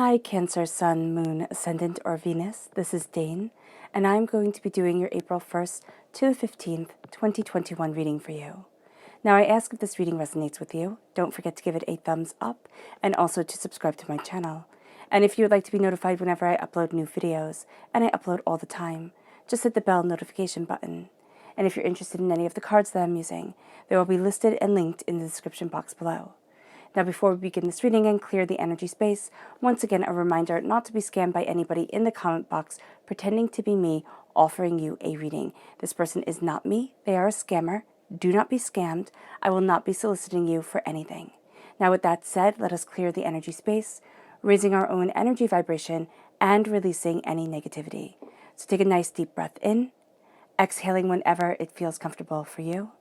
Hi, Cancer, Sun, Moon, Ascendant, or Venus. This is Dane, and I'm going to be doing your April 1st to the 15th, 2021 reading for you. Now, I ask if this reading resonates with you. Don't forget to give it a thumbs up and also to subscribe to my channel. And if you would like to be notified whenever I upload new videos, and I upload all the time, just hit the bell notification button. And if you're interested in any of the cards that I'm using, they will be listed and linked in the description box below. Now, before we begin this reading and clear the energy space, once again, a reminder not to be scammed by anybody in the comment box pretending to be me offering you a reading. This person is not me. They are a scammer. Do not be scammed. I will not be soliciting you for anything. Now, with that said, let us clear the energy space, raising our own energy vibration and releasing any negativity. So take a nice deep breath in, exhaling whenever it feels comfortable for you.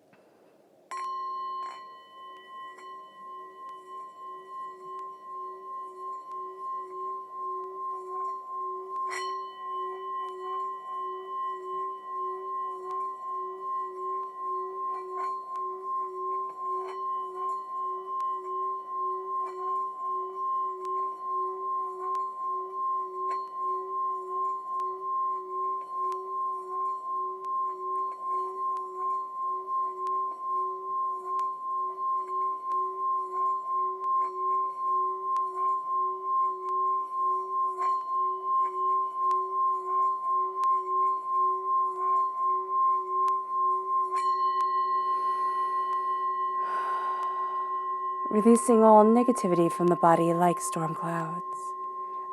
Releasing all negativity from the body like storm clouds.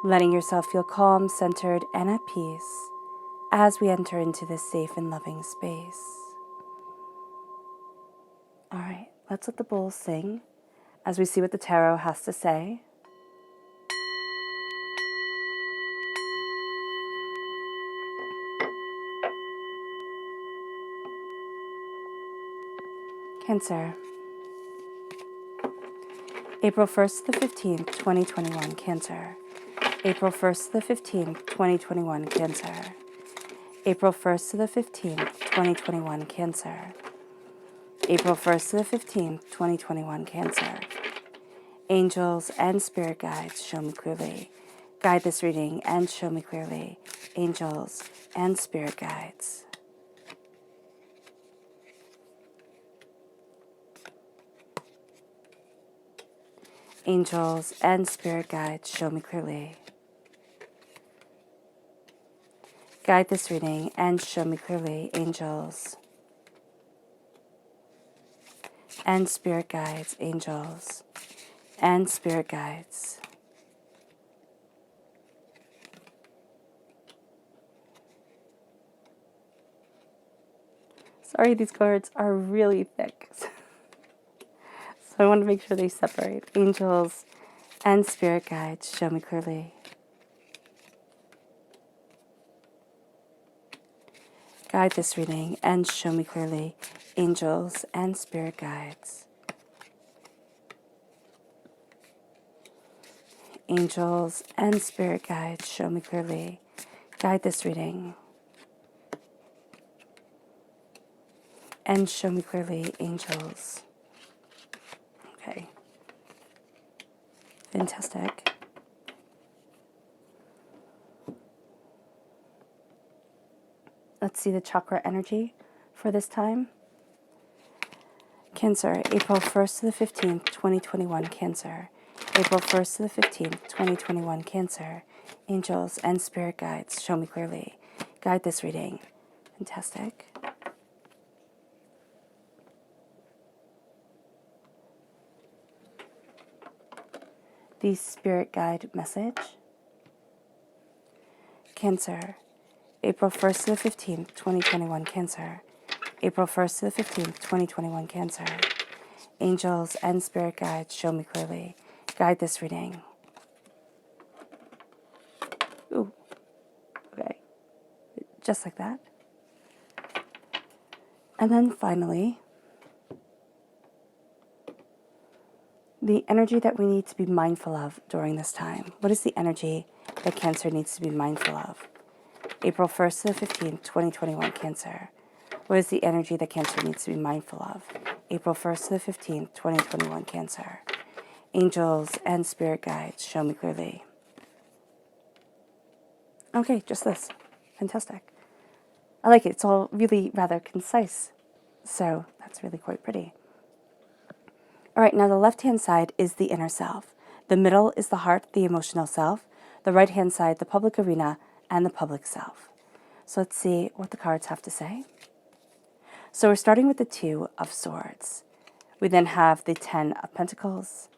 Letting yourself feel calm, centered, and at peace as we enter into this safe and loving space. All right, let's let the bowl sing as we see what the tarot has to say. Cancer. April 1st to the 15th, 2021, Cancer. April 1st to the 15th, 2021, Cancer. April 1st to the 15th, 2021, Cancer. April 1st to the 15th, 2021, Cancer. Angels and spirit guides, show me clearly. Guide this reading and show me clearly. Angels and spirit guides. Angels and spirit guides, show me clearly. Guide this reading and show me clearly, angels and spirit guides, angels and spirit guides. Sorry, these cards are really thick. So I want to make sure they separate. Angels and spirit guides, show me clearly. Guide this reading and show me clearly, angels and spirit guides. Angels and spirit guides, show me clearly. Guide this reading and show me clearly, angels. Okay. Fantastic. Let's see the chakra energy for this time. Cancer, April 1st to the 15th, 2021, Cancer. April 1st to the 15th, 2021, Cancer. Angels and spirit guides, show me clearly. Guide this reading. Fantastic. The spirit guide message. Cancer, April 1st to the 15th, 2021, Cancer. April 1st to the 15th, 2021, Cancer. Angels and spirit guides, show me clearly. Guide this reading. Ooh. Okay. Just like that. And then finally, the energy that we need to be mindful of during this time. What is the energy that Cancer needs to be mindful of? April 1st to the 15th, 2021, Cancer. What is the energy that Cancer needs to be mindful of? April 1st to the 15th, 2021, Cancer. Angels and spirit guides, show me clearly. Okay, just this. Fantastic. I like it. It's all really rather concise. So that's really quite pretty. All right, now the left-hand side is the inner self. The middle is the heart, the emotional self. The right-hand side, the public arena, and the public self. So let's see what the cards have to say. So we're starting with the Two of Swords. We then have the Ten of Pentacles,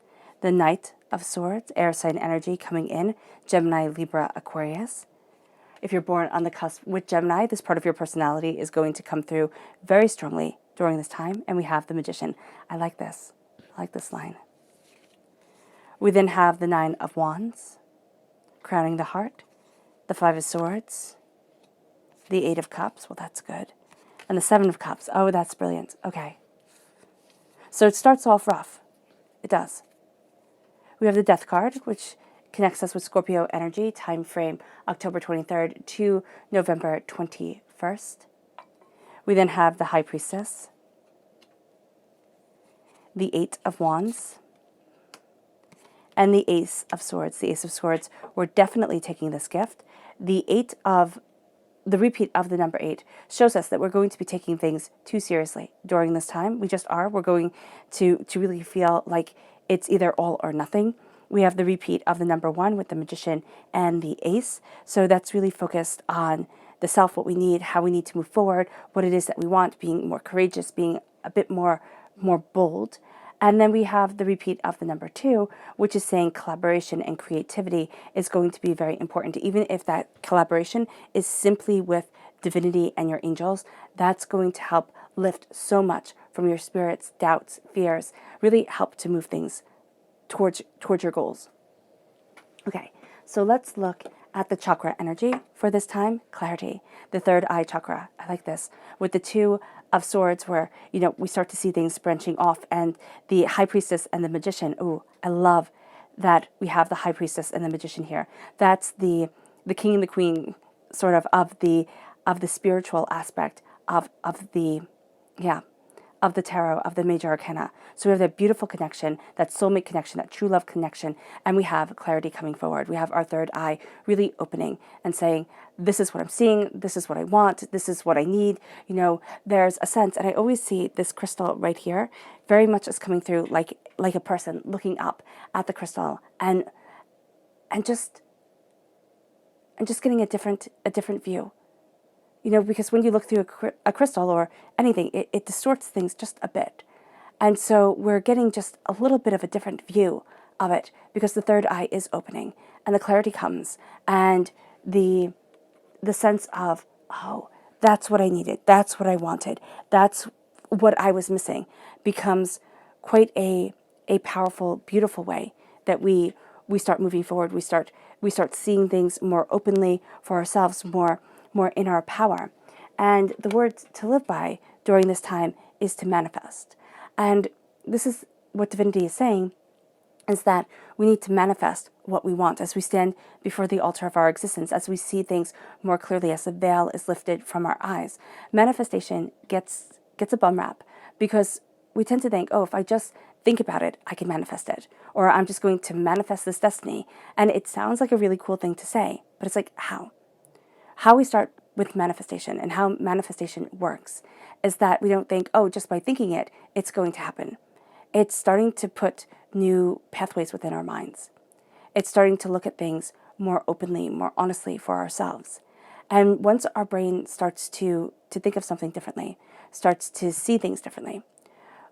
the Knight of Swords, air sign energy coming in, Gemini, Libra, Aquarius. If you're born on the cusp with Gemini, this part of your personality is going to come through very strongly during this time. And we have the Magician. I like this. I like this line. We then have the Nine of Wands, crowning the heart, the Five of Swords, the Eight of Cups. Well, that's good. And the Seven of Cups. Oh, that's brilliant. Okay. So it starts off rough. It does. We have the Death card, which connects us with Scorpio energy, time frame October 23rd to November 21st. We then have the High Priestess, the Eight of Wands, and the Ace of Swords. The Ace of Swords, we're definitely taking this gift. The repeat of the number 8 shows us that we're going to be taking things too seriously during this time. We just are. We're going to really feel like it's either all or nothing. We have the repeat of the number 1 with the Magician and the Ace. So that's really focused on the self, what we need, how we need to move forward, what it is that we want, being more courageous, being a bit more bold. And then we have the repeat of the number 2, which is saying collaboration and creativity is going to be very important. Even if that collaboration is simply with divinity and your angels, that's going to help lift so much from your spirits, doubts, fears, really help to move things towards your goals. Okay, so let's look at the chakra energy for this time. Clarity, the third eye chakra. I like this. With the Two of Swords, where, we start to see things branching off, and the High Priestess and the Magician. Ooh, I love that we have the High Priestess and the Magician here. That's the king and the queen sort of the spiritual aspect of the tarot, of the major arcana. So we have that beautiful connection, that soulmate connection, that true love connection, and we have clarity coming forward. We have our third eye really opening and saying, this is what I'm seeing, this is what I want, this is what I need. There's a sense, and I always see this crystal right here very much as coming through like a person looking up at the crystal and just getting a different view. Because when you look through a crystal or anything, it distorts things just a bit. And so we're getting just a little bit of a different view of it because the third eye is opening and the clarity comes and the sense of, oh, that's what I needed. That's what I wanted. That's what I was missing becomes quite a powerful, beautiful way that we start moving forward. We start seeing things more openly for ourselves, more in our power. And the word to live by during this time is to manifest. And this is what divinity is saying, is that we need to manifest what we want as we stand before the altar of our existence, as we see things more clearly, as the veil is lifted from our eyes. Manifestation gets a bum rap because we tend to think, oh, if I just think about it, I can manifest it. Or I'm just going to manifest this destiny. And it sounds like a really cool thing to say, but it's like, how? How we start with manifestation and how manifestation works is that we don't think, oh, just by thinking it, it's going to happen. It's starting to put new pathways within our minds. It's starting to look at things more openly, more honestly for ourselves. And once our brain starts to think of something differently, starts to see things differently,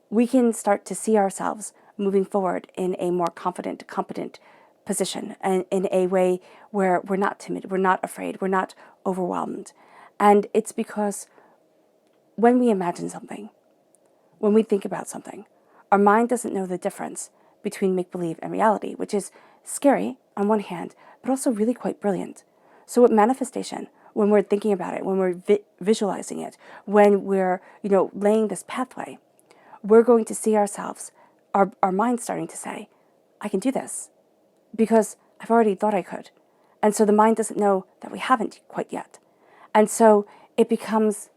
we can start to see ourselves moving forward in a more confident, competent position and in a way where we're not timid, we're not afraid, we're not overwhelmed. And it's because when we imagine something, when we think about something, our mind doesn't know the difference between make-believe and reality, which is scary on one hand, but also really quite brilliant. So with manifestation, when we're thinking about it, when we're visualizing it, when we're, laying this pathway, we're going to see ourselves, our mind starting to say, I can do this because I've already thought I could. And so the mind doesn't know that we haven't quite yet. And so there becomes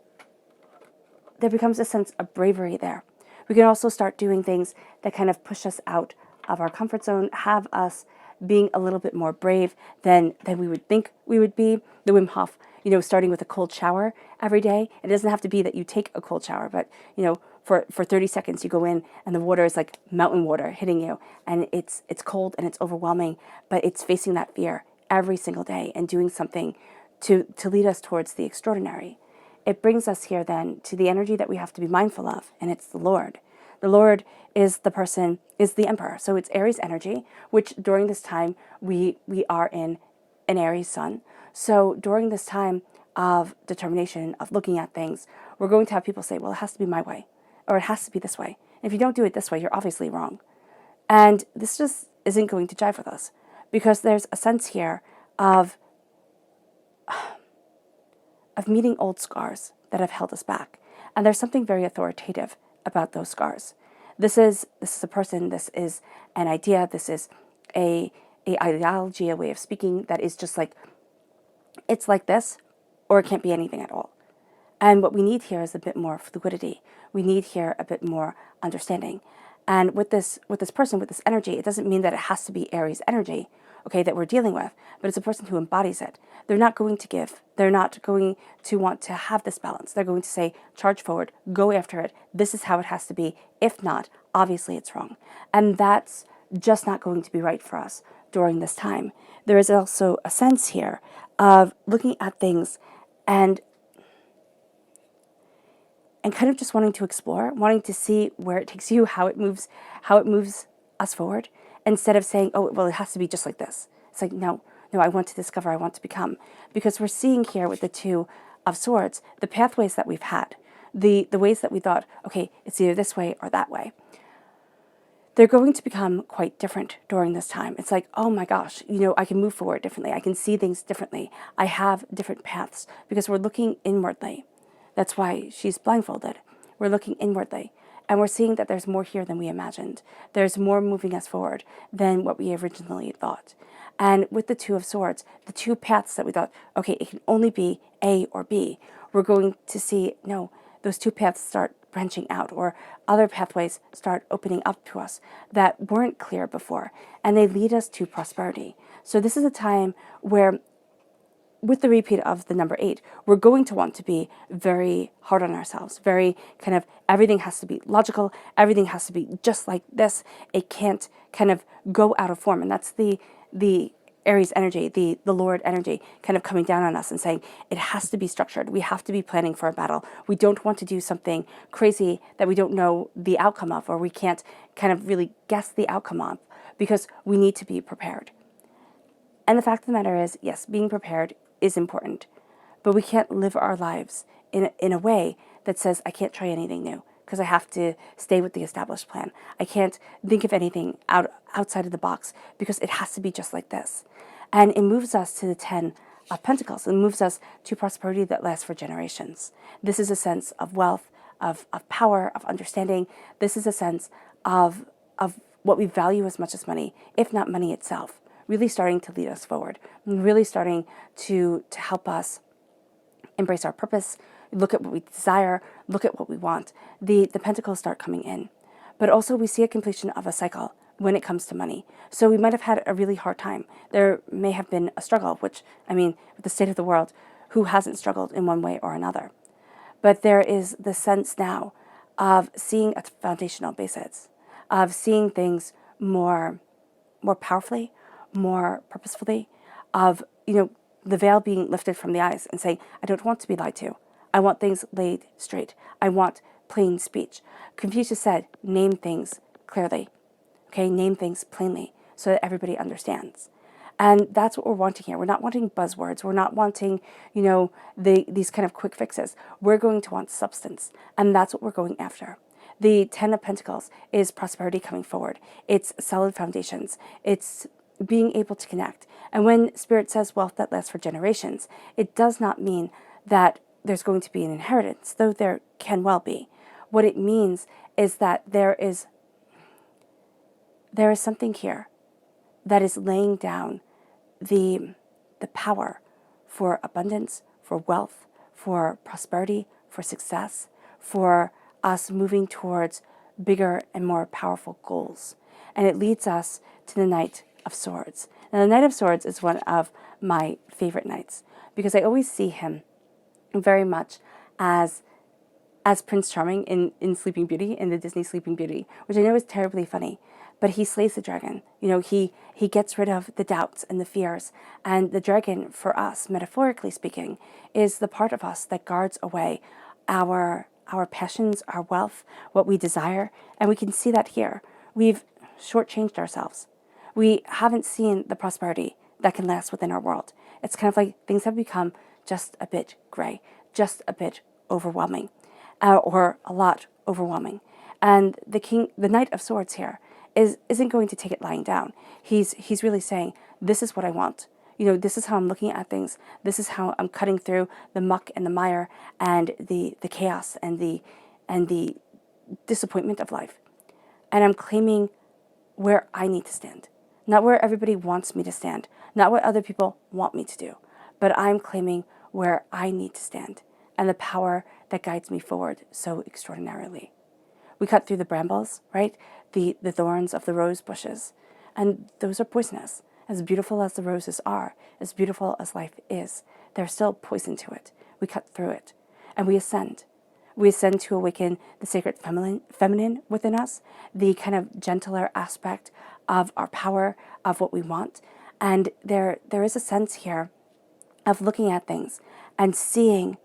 a sense of bravery there. We can also start doing things that kind of push us out of our comfort zone, have us being a little bit more brave than we would think we would be. The Wim Hof, starting with a cold shower every day. It doesn't have to be that you take a cold shower, but, for 30 seconds you go in and the water is like mountain water hitting you, and it's cold and it's overwhelming, but it's facing that fear every single day and doing something to lead us towards the extraordinary. It brings us here then to the energy that we have to be mindful of, and it's the Lord. The Lord is the emperor. So it's Aries energy, which during this time we are in an Aries sun. So during this time of determination, of looking at things, we're going to have people say, well, it has to be my way, or it has to be this way. And if you don't do it this way, you're obviously wrong. And this just isn't going to jive with us, because there's a sense here of meeting old scars that have held us back. And there's something very authoritative about those scars. This is a person, this is an idea, this is a ideology, a way of speaking that is just like, it's like this, or it can't be anything at all. And what we need here is a bit more fluidity. We need here a bit more understanding. And with this person, with this energy, it doesn't mean that it has to be Aries energy, okay, that we're dealing with, but it's a person who embodies it. They're not going to give. They're not going to want to have this balance. They're going to say, charge forward, go after it. This is how it has to be. If not, obviously it's wrong. And that's just not going to be right for us during this time. There is also a sense here of looking at things and kind of just wanting to explore, wanting to see where it takes you, how it moves us forward, instead of saying, oh, well, it has to be just like this. It's like, no, I want to discover, I want to become. Because we're seeing here with the Two of Swords, the pathways that we've had, the ways that we thought, okay, it's either this way or that way. They're going to become quite different during this time. It's like, oh my gosh, I can move forward differently. I can see things differently. I have different paths, because we're looking inwardly. That's why she's blindfolded. We're looking inwardly, and we're seeing that there's more here than we imagined. There's more moving us forward than what we originally thought. And with the Two of Swords, the two paths that we thought, okay, it can only be A or B, we're going to see, no, those two paths start branching out, or other pathways start opening up to us that weren't clear before, and they lead us to prosperity. So this is a time where, with the repeat of the number 8, we're going to want to be very hard on ourselves, very kind of, everything has to be logical, everything has to be just like this. It can't kind of go out of form. And that's the Aries energy, the Lord energy kind of coming down on us and saying, it has to be structured. We have to be planning for a battle. We don't want to do something crazy that we don't know the outcome of, or we can't kind of really guess the outcome of, because we need to be prepared. And the fact of the matter is, yes, being prepared is important, but we can't live our lives in a way that says, I can't try anything new because I have to stay with the established plan. I can't think of anything outside of the box because it has to be just like this. And it moves us to the 10 of Pentacles. It moves us to prosperity that lasts for generations. This is a sense of wealth, of power, of understanding. This is a sense of what we value as much as money, if not money itself, really starting to lead us forward, really starting to help us embrace our purpose, look at what we desire, look at what we want. The pentacles start coming in. But also we see a completion of a cycle when it comes to money. So we might have had a really hard time. There may have been a struggle, which, I mean, with the state of the world, who hasn't struggled in one way or another? But there is the sense now of seeing a foundational basis, of seeing things more powerfully, more purposefully, of, the veil being lifted from the eyes and saying, I don't want to be lied to. I want things laid straight. I want plain speech. Confucius said, name things clearly. Okay, name things plainly so that everybody understands. And that's what we're wanting here. We're not wanting buzzwords. We're not wanting, these kind of quick fixes. We're going to want substance. And that's what we're going after. The 10 of Pentacles is prosperity coming forward. It's solid foundations. It's being able to connect. And when Spirit says wealth that lasts for generations, it does not mean that there's going to be an inheritance, though there can well be. What it means is that there is something here that is laying down the power for abundance, for wealth, for prosperity, for success, for us moving towards bigger and more powerful goals. And it leads us to the Knight of Swords. Now, the Knight of Swords is one of my favorite knights because I always see him very much as Prince Charming in Sleeping Beauty, in the Disney Sleeping Beauty, which I know is terribly funny, but he slays the dragon. You know, he gets rid of the doubts and the fears, and the dragon, for us, metaphorically speaking, is the part of us that guards away our passions, our wealth, what we desire, and we can see that here. We've shortchanged ourselves. We haven't seen the prosperity that can last within our world. It's kind of like things have become just a bit gray, just a bit overwhelming, or a lot overwhelming. And the Knight of Swords here isn't going to take it lying down. He's really saying, this is what I want. You know, this is how I'm looking at things. This is how I'm cutting through the muck and the mire and the chaos and the disappointment of life. And I'm claiming where I need to stand. Not where everybody wants me to stand. Not what other people want me to do. But I'm claiming where I need to stand and the power that guides me forward so extraordinarily. We cut through the brambles, right? The thorns of the rose bushes. And those are poisonous. As beautiful as the roses are, as beautiful as life is, there's still poison to it. We cut through it. And we ascend. We ascend to awaken the sacred feminine within us, the kind of gentler aspect of our power, of what we want. And there is a sense here of looking at things and seeing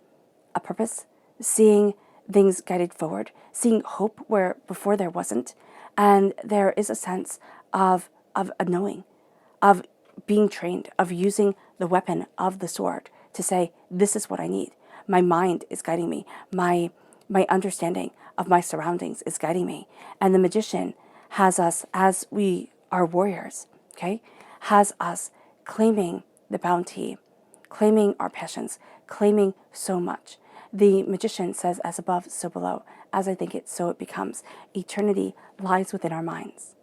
a purpose, seeing things guided forward, seeing hope where before there wasn't. And there is a sense of a knowing, of being trained, of using the weapon of the sword to say, this is what I need. My mind is guiding me. My understanding of my surroundings is guiding me. And the magician has us, as we are warriors, okay, has us claiming the bounty, claiming our passions, claiming so much. The magician says, as above, so below. As I think it, so it becomes. Eternity lies within our minds.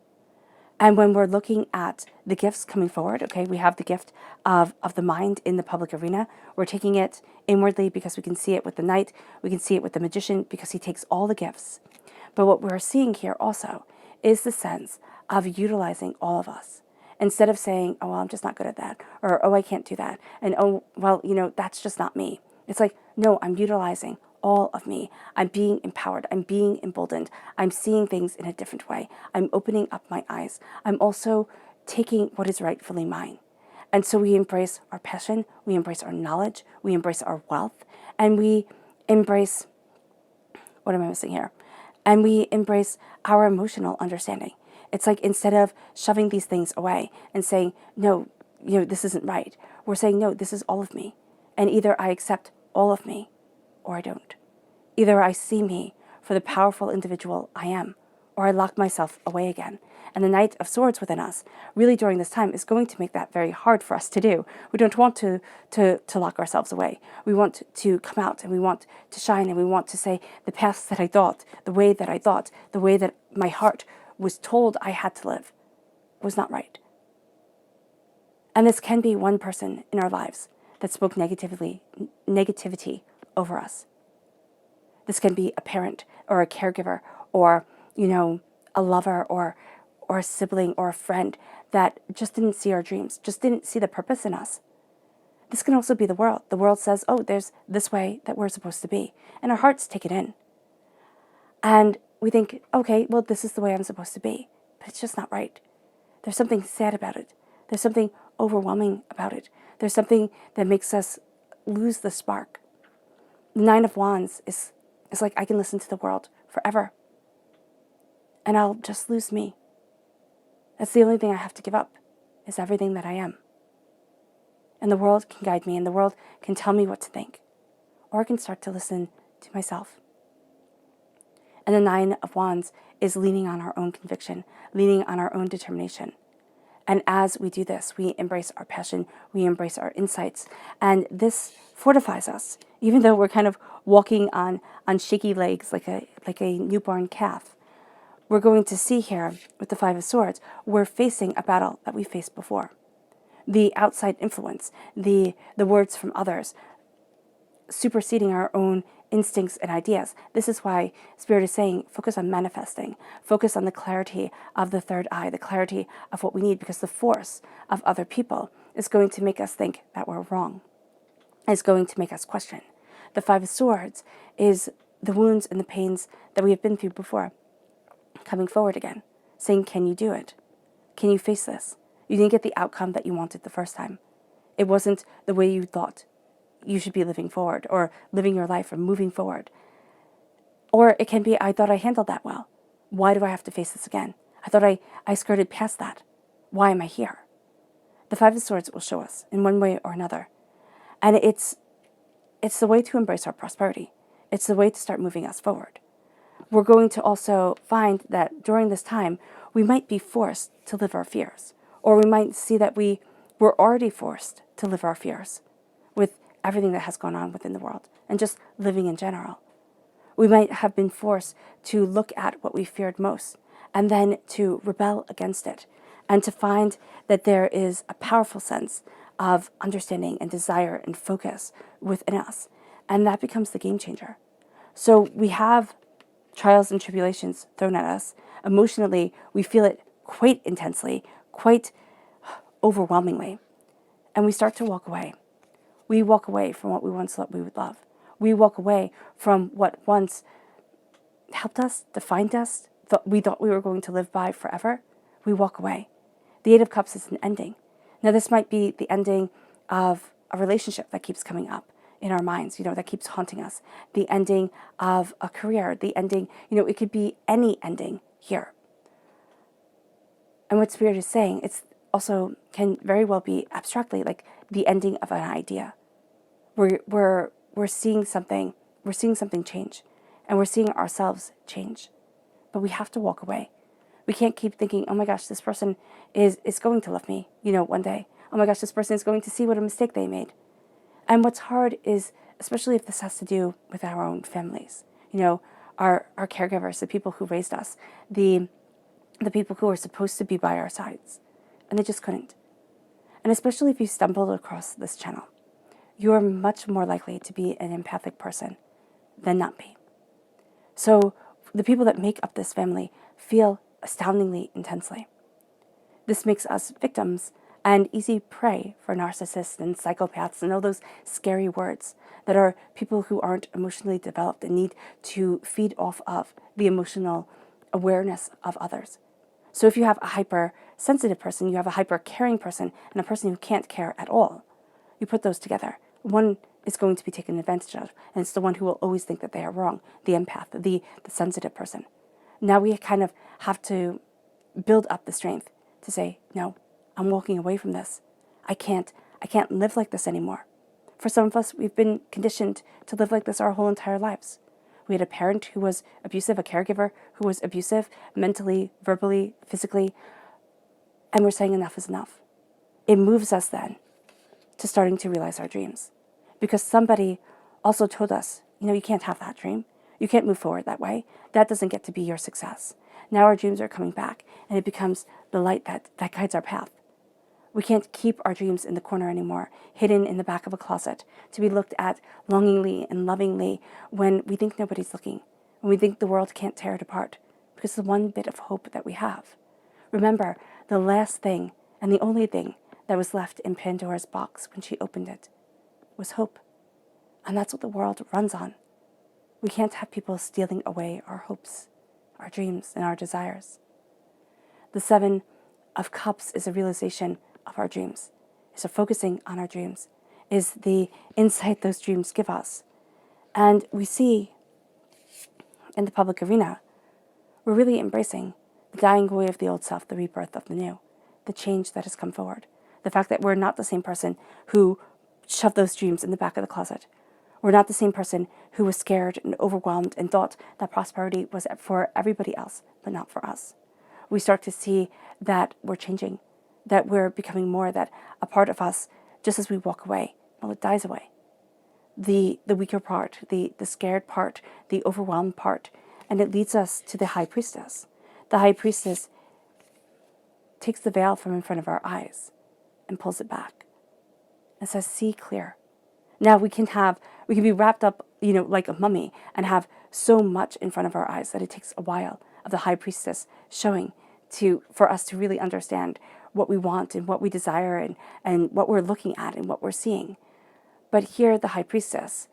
And when we're looking at the gifts coming forward, okay, we have the gift of the mind in the public arena. We're taking it inwardly because we can see it with the knight. We can see it with the magician because he takes all the gifts. But what we're seeing here also is the sense of utilizing all of us. Instead of saying, oh, well, I'm just not good at that. Or, oh, I can't do that. And, oh, well, you know, that's just not me. It's like, no, I'm utilizing all of me. I'm being empowered. I'm being emboldened. I'm seeing things in a different way. I'm opening up my eyes. I'm also taking what is rightfully mine. And so we embrace our passion. We embrace our knowledge. We embrace our wealth. And we embrace, what am I missing here? And we embrace our emotional understanding. It's like instead of shoving these things away and saying, no, you know, this isn't right. We're saying, no, this is all of me. And either I accept all of me or I don't. Either I see me for the powerful individual I am, or I lock myself away again. And the Knight of Swords within us, really during this time, is going to make that very hard for us to do. We don't want to lock ourselves away. We want to come out and we want to shine and we want to say the paths that I thought, the way that I thought, the way that my heart was told I had to live was not right. And this can be one person in our lives that spoke negativity over us. This can be a parent or a caregiver or, you know, a lover or a sibling or a friend that just didn't see our dreams, just didn't see the purpose in us. This can also be the world. The world says, oh, there's this way that we're supposed to be. And our hearts take it in. And we think, okay, well, this is the way I'm supposed to be. But it's just not right. There's something sad about it. There's something overwhelming about it. There's something that makes us lose the spark. The Nine of Wands is like I can listen to the world forever. And I'll just lose me. That's the only thing I have to give up, is everything that I am. And the world can guide me, and the world can tell me what to think. Or I can start to listen to myself. And the Nine of Wands is leaning on our own conviction, leaning on our own determination. And as we do this, we embrace our passion, we embrace our insights, and this fortifies us, even though we're kind of walking on shaky legs like a newborn calf. We're going to see here with the Five of Swords, we're facing a battle that we faced before. The outside influence, the words from others, superseding our own instincts and ideas. This is why Spirit is saying, focus on manifesting, focus on the clarity of the third eye, the clarity of what we need, because the force of other people is going to make us think that we're wrong, is going to make us question. The Five of Swords is the wounds and the pains that we have been through before, coming forward again, saying, can you do it? Can you face this? You didn't get the outcome that you wanted the first time. It wasn't the way you thought you should be living forward, or living your life, or moving forward. Or it can be, I thought I handled that well. Why do I have to face this again? I thought I skirted past that. Why am I here? The Five of Swords will show us in one way or another. And it's the way to embrace our prosperity. It's the way to start moving us forward. We're going to also find that during this time, we might be forced to live our fears. Or we might see that we were already forced to live our fears with everything that has gone on within the world and just living in general. We might have been forced to look at what we feared most and then to rebel against it, and to find that there is a powerful sense of understanding and desire and focus within us. And that becomes the game changer. So we have trials and tribulations thrown at us. Emotionally, we feel it quite intensely, quite overwhelmingly. And we start to walk away. We walk away from what we once thought we would love. We walk away from what once helped us, defined us, we thought we were going to live by forever. We walk away. The Eight of Cups is an ending. Now, this might be the ending of a relationship that keeps coming up in our minds, that keeps haunting us. The ending of a career, the ending, it could be any ending here. And what Spirit is saying, it's also can very well be abstractly like the ending of an idea. We're seeing something change, and we're seeing ourselves change. But we have to walk away. We can't keep thinking, oh my gosh, this person is going to love me, one day. Oh my gosh, this person is going to see what a mistake they made. And what's hard is, especially if this has to do with our own families, our caregivers, the people who raised us, the people who were supposed to be by our sides, and they just couldn't. And especially if you stumbled across this channel, you are much more likely to be an empathic person than not be. So the people that make up this family feel astoundingly intensely. This makes us victims and easy prey for narcissists and psychopaths and all those scary words that are people who aren't emotionally developed and need to feed off of the emotional awareness of others. So if you have a hypersensitive person, you have a hyper-caring person, and a person who can't care at all, you put those together. One is going to be taken advantage of, and it's the one who will always think that they are wrong, the empath, the sensitive person. Now we kind of have to build up the strength to say, no, I'm walking away from this. I can't live like this anymore. For some of us, we've been conditioned to live like this our whole entire lives. We had a parent who was abusive, a caregiver who was abusive, mentally, verbally, physically, and we're saying enough is enough. It moves us then to starting to realize our dreams, because somebody also told us, you can't have that dream. You can't move forward that way. That doesn't get to be your success. Now our dreams are coming back, and it becomes the light that guides our path. We can't keep our dreams in the corner anymore, hidden in the back of a closet, to be looked at longingly and lovingly when we think nobody's looking, when we think the world can't tear it apart, because the one bit of hope that we have. Remember, the last thing and the only thing that was left in Pandora's box when she opened it was hope. And that's what the world runs on. We can't have people stealing away our hopes, our dreams, and our desires. The Seven of Cups is a realization of our dreams. It's a focusing on our dreams, is the insight those dreams give us. And we see in the public arena, we're really embracing the dying away of the old self, the rebirth of the new, the change that has come forward. The fact that we're not the same person who shoved those dreams in the back of the closet. We're not the same person who was scared and overwhelmed and thought that prosperity was for everybody else, but not for us. We start to see that we're changing, that we're becoming more, that a part of us, just as we walk away, well, it dies away. The weaker part, the scared part, the overwhelmed part, and it leads us to the High Priestess. The High Priestess takes the veil from in front of our eyes and pulls it back and says, see clear. Now we can be wrapped up like a mummy, and have so much in front of our eyes that it takes a while of the High Priestess showing for us to really understand what we want and what we desire, and what we're looking at and what we're seeing. But here the High Priestess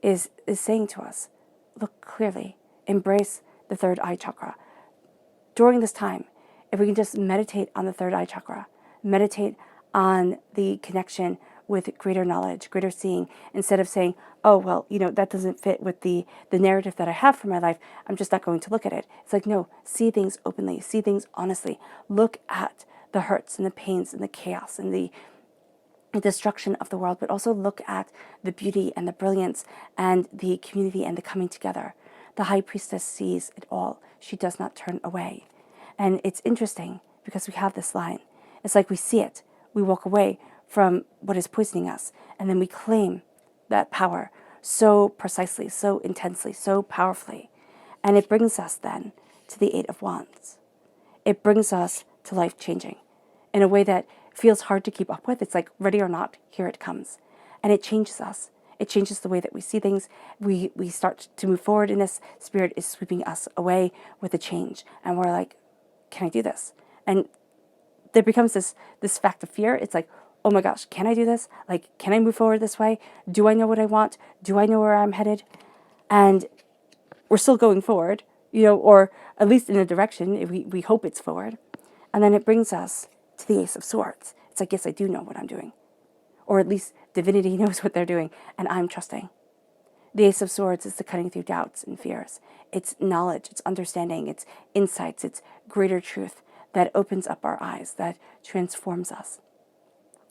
is saying to us, look clearly, embrace the third eye chakra. During this time, if we can just meditate on the third eye chakra, meditate on the connection with greater knowledge, greater seeing, instead of saying, oh, well, that doesn't fit with the narrative that I have for my life, I'm just not going to look at it. It's like, no, see things openly, see things honestly. Look at the hurts and the pains and the chaos and the destruction of the world, but also look at the beauty and the brilliance and the community and the coming together. The High Priestess sees it all. She does not turn away. And it's interesting because we have this line. It's like we see it. We walk away from what is poisoning us, and then we claim that power so precisely, so intensely, so powerfully. And it brings us then to the Eight of Wands. It brings us to life changing in a way that feels hard to keep up with. It's like, ready or not, here it comes. And it changes us. It changes the way that we see things. We start to move forward in this. Spirit is sweeping us away with a change. And we're like, can I do this? And there becomes this fact of fear. It's like, oh my gosh, can I do this? Like, can I move forward this way? Do I know what I want? Do I know where I'm headed? And we're still going forward, or at least in a direction. We hope it's forward. And then it brings us to the Ace of Swords. It's like, yes, I do know what I'm doing. Or at least divinity knows what they're doing, and I'm trusting. The Ace of Swords is the cutting through doubts and fears. It's knowledge, it's understanding, it's insights, it's greater truth that opens up our eyes, that transforms us.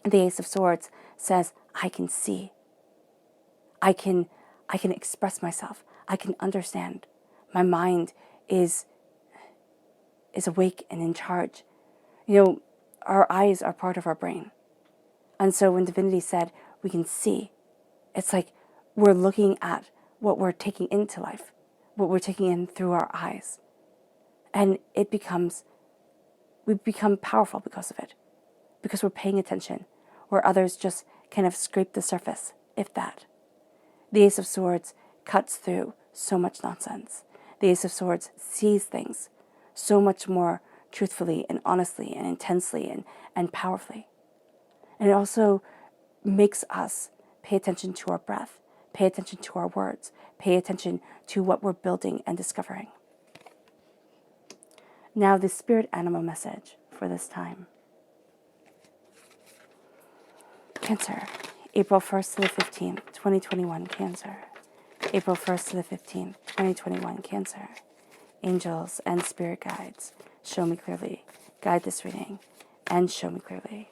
The Ace of Swords says, I can see. I can express myself. I can understand. My mind is awake and in charge. Our eyes are part of our brain. And so when divinity said we can see, it's like we're looking at what we're taking into life, what we're taking in through our eyes. And we become powerful because of it, because we're paying attention, where others just kind of scrape the surface, if that. The Ace of Swords cuts through so much nonsense. The Ace of Swords sees things so much more truthfully and honestly and intensely and powerfully. And it also makes us pay attention to our breath, pay attention to our words, pay attention to what we're building and discovering. Now, the spirit animal message for this time. Cancer, April 1st to the 15th, 2021, Cancer. April 1st to the 15th, 2021, Cancer. Angels and spirit guides, show me clearly. Guide this reading and show me clearly.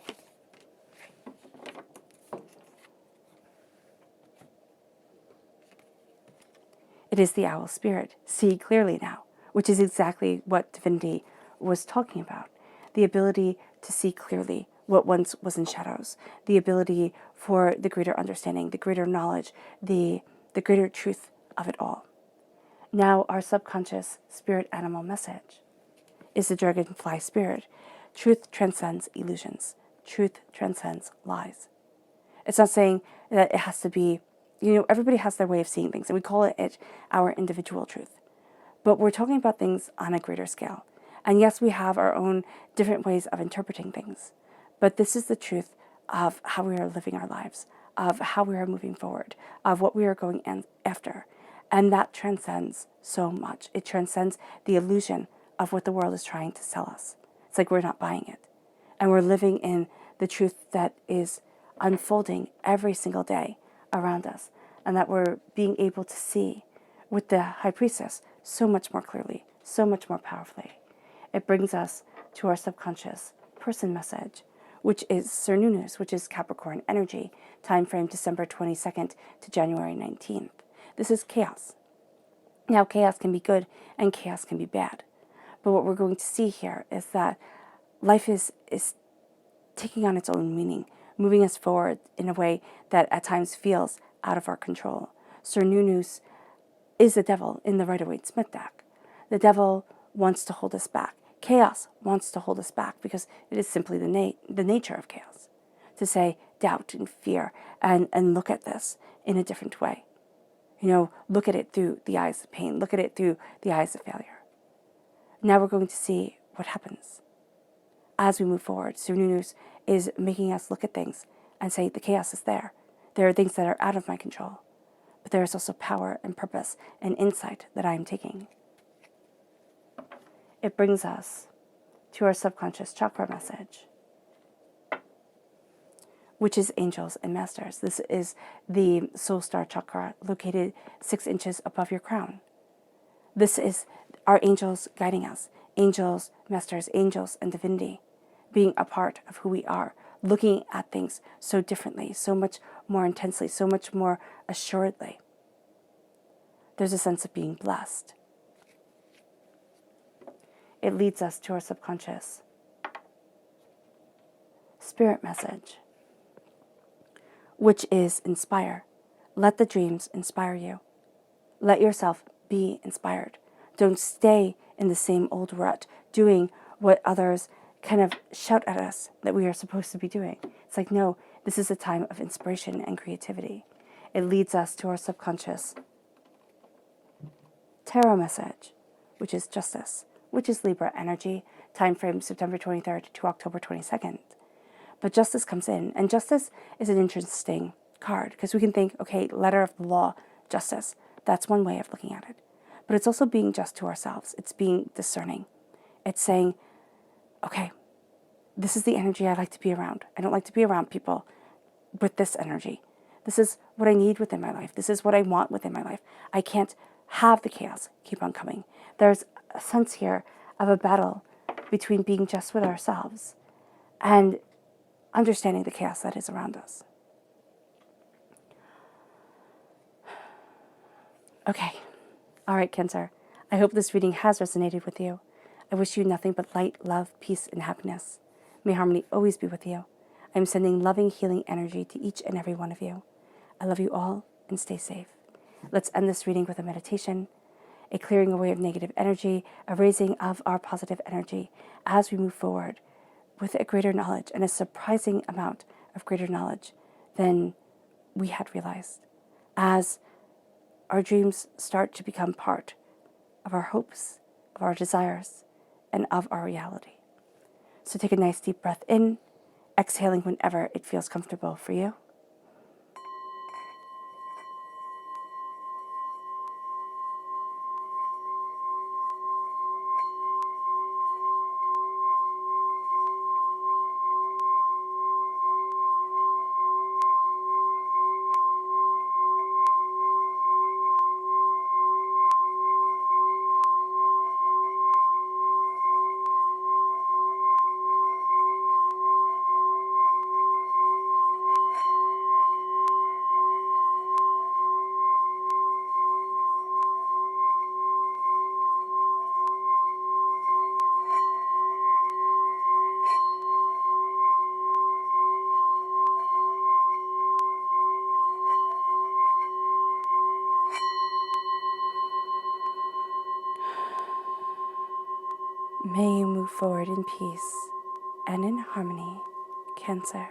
It is the owl spirit. See clearly now, which is exactly what divinity was talking about. The ability to see clearly what once was in shadows. The ability for the greater understanding, the greater knowledge, the greater truth of it all. Now, our subconscious spirit animal message is the dragonfly spirit. Truth transcends illusions. Truth transcends lies. It's not saying that it has to be, everybody has their way of seeing things, and we call it our individual truth. But we're talking about things on a greater scale. And yes, we have our own different ways of interpreting things. But this is the truth of how we are living our lives, of how we are moving forward, of what we are going after. And that transcends so much. It transcends the illusion of what the world is trying to sell us. It's like we're not buying it. And we're living in the truth that is unfolding every single day around us. And that we're being able to see with the High Priestess so much more clearly, so much more powerfully. It brings us to our subconscious person message, which is Cernunnos, which is Capricorn energy, time frame December 22nd to January 19th. This is chaos. Now, chaos can be good and chaos can be bad. But what we're going to see here is that life is taking on its own meaning, moving us forward in a way that at times feels out of our control. Cernunnos is the devil in the Rider-Waite-Smith deck. The devil wants to hold us back. Chaos wants to hold us back because it is simply the nature of chaos. To say doubt and fear and look at this in a different way. look at it through the eyes of pain, look at it through the eyes of failure. Now we're going to see what happens as we move forward. Sununus is making us look at things and say the chaos is there. There are things that are out of my control, but there is also power and purpose and insight that I am taking. It brings us to our subconscious chakra message, which is angels and masters. This is the soul star chakra located 6 inches above your crown. This is our angels guiding us. Angels, masters, angels, and divinity being a part of who we are, looking at things so differently, so much more intensely, so much more assuredly. There's a sense of being blessed. It leads us to our subconscious spirit message, which is inspire. Let the dreams inspire you. Let yourself be inspired. Don't stay in the same old rut, doing what others kind of shout at us that we are supposed to be doing. It's like, no, this is a time of inspiration and creativity. It leads us to our subconscious tarot message, which is justice, which is Libra energy, time frame September 23rd to October 22nd. But justice comes in, and justice is an interesting card because we can think, okay, letter of the law, justice. That's one way of looking at it. But it's also being just to ourselves. It's being discerning. It's saying, okay, this is the energy I like to be around. I don't like to be around people with this energy. This is what I need within my life. This is what I want within my life. I can't have the chaos keep on coming. There's a sense here of a battle between being just with ourselves and understanding the chaos that is around us. Okay. All right, Cancer. I hope this reading has resonated with you. I wish you nothing but light, love, peace, and happiness. May harmony always be with you. I am sending loving, healing energy to each and every one of you. I love you all, and stay safe. Let's end this reading with a meditation, a clearing away of negative energy, a raising of our positive energy as we move forward with a greater knowledge and a surprising amount of greater knowledge than we had realized. As our dreams start to become part of our hopes, of our desires, and of our reality. So take a nice deep breath in, exhaling whenever it feels comfortable for you. May you move forward in peace and in harmony, Cancer.